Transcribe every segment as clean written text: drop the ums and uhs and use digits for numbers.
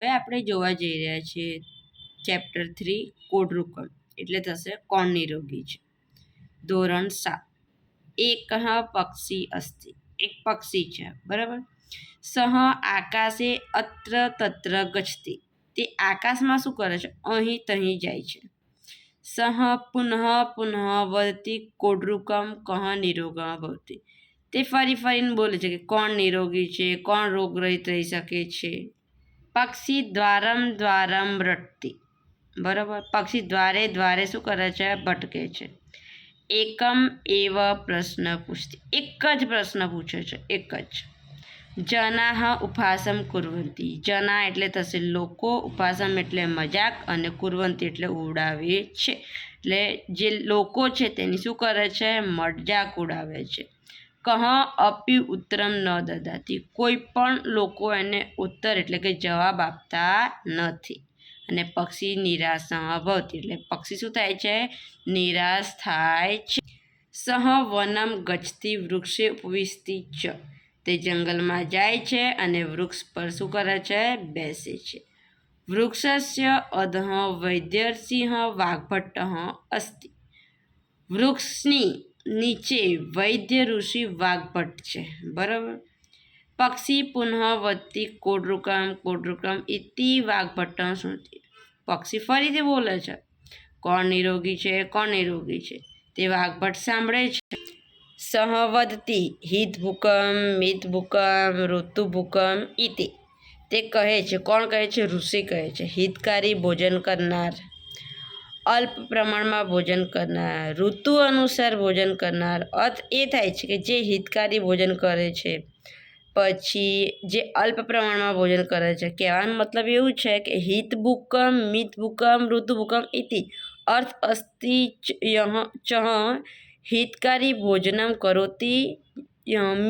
હવે આપણે જોવા જઈ રહ્યા છીએ ચેપ્ટર 3 કોડરૂકમ એટલે થશે કોણ નિરોગી છે. ધોરણ 7 એક પક્ષી અસ્તિ એક પક્ષી છે બરાબર. સહ આકાશે અત્ર તત્ર ગચ્છતિ તે આકાશમાં શું કરે છે અહીં તહીં જાય છે. સહ પુનઃ પુનઃ વદતિ કોડરૂકમ કહ નિરોગઃ ભવતિ તે ફરી ફરીને બોલે છે કે કોણ નિરોગી છે, કોણ રોગરહિત રહી શકે છે. પક્ષી દ્વારમ દ્વારમ રટતી બરાબર. પક્ષી દ્વારે દ્વારે શું કરે છે ભટકે છે. એકમ એવ પ્રશ્ન પૂછતી એક જ પ્રશ્ન પૂછે છે એક જ. જનાહ ઉપહાસમ કુર્વંતી જના એટલે થશે લોકો, ઉપહાસમ એટલે મજાક અને કુર્વંતી એટલે ઉડાવે છે. એટલે જે લોકો છે તેની શું કરે છે મજાક ઉડાવે છે. કહ અપી ઉત્તરમ ન દદાતી કોઈ પણ લોકો એને ઉત્તર એટલે કે જવાબ આપતા નથી. અને પક્ષી નિરાશ ભવતી એટલે પક્ષી શું થાય છે નિરાશ થાય છે. સહ વનમ ગચ્છતિ વૃક્ષે ઉપવિશતિ ચ તે જંગલમાં જાય છે અને વૃક્ષ પર શું કરે છે બેસે છે. વૃક્ષસ્ય અધઃ વૈદ્યર્ષિ વાગ્ભટ્ટ અસ્તિ વૃક્ષની નીચે વૈદ્ય ઋષિ વાગ્ભટ્ટ છે બરાબર. પક્ષી પુનઃ વદતિ કોડરૂકમ કોડરૂકમ ઇતિ વાગ્ભટ્ટ શૃણોતિ પક્ષી ફરીથી બોલે છે કોણ નિરોગી છે કોણ નિરોગી છે તે વાગ્ભટ્ટ સાંભળે છે. સહ વદતિ હિતભૂકમ મિતભૂકમ ઋતુભૂકમ ઇતિ તે કહે છે કોણ કહે છે ઋષિ કહે છે. હિતકારી ભોજન કરનાર, અલ્પ પ્રમાણમાં ભોજન કરનાર, ઋતુ અનુસાર ભોજન કરનાર. અર્થ એ થાય છે કે જે હિતકારી ભોજન કરે છે પછી જે અલ્પ પ્રમાણમાં ભોજન કરે છે. કહેવાનો મતલબ એવું છે કે હિતભૂકમ મિતભૂકમ ઋતુભૂકમ ઇતિ અર્થ અસ્તિ ચ હિતકારી ભોજનમ કરોતિ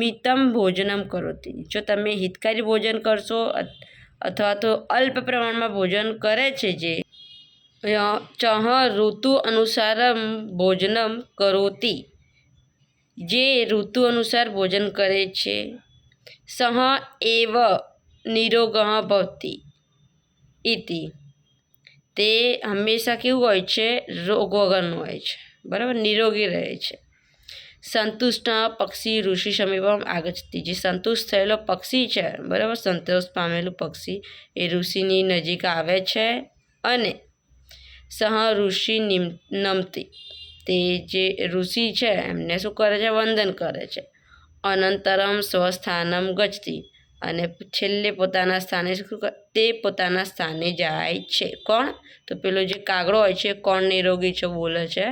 મિતમ ભોજનમ કરોતિ. જો તમે હિતકારી ભોજન કરશો અથવા તો અલ્પ પ્રમાણમાં ભોજન કરે છે જે ચહ ઋતુ અનુસારમ ભોજનમ કરોતિ જે ઋતુ અનુસાર ભોજન કરે છે. સહ એવ નિરોગઃ ભવતિ ઇતિ તે હંમેશા કેવું હોય છે રોગ વગરનું હોય છે બરાબર નિરોગી રહે છે. સંતુષ્ટ પક્ષી ઋષિ સમીપમ આગચ્છતિ જે સંતુષ્ટ થયેલો પક્ષી છે બરાબર સંતોષ પામેલું પક્ષી એ ઋષિની નજીક આવે છે. અને સહ ઋષિ નમતી તે જે ઋષિ છે એમને શું કરે છે વંદન કરે છે. અનંતરમ સ્વસ્થાનમ ગચ્છતિ અને છેલ્લે પોતાના સ્થાને તે પોતાના સ્થાને જાય છે. કોણ તો પેલો જે કાગડો હોય છે કોણ નિરોગી છે બોલે છે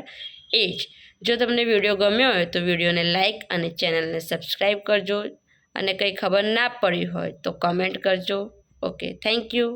એ જ. જો તમને વિડીયો ગમ્યો હોય તો વિડીયોને લાઇક અને ચેનલને સબસ્ક્રાઈબ કરજો. અને કંઈ ખબર ના પડી હોય તો કમેન્ટ કરજો. Okay, thank you.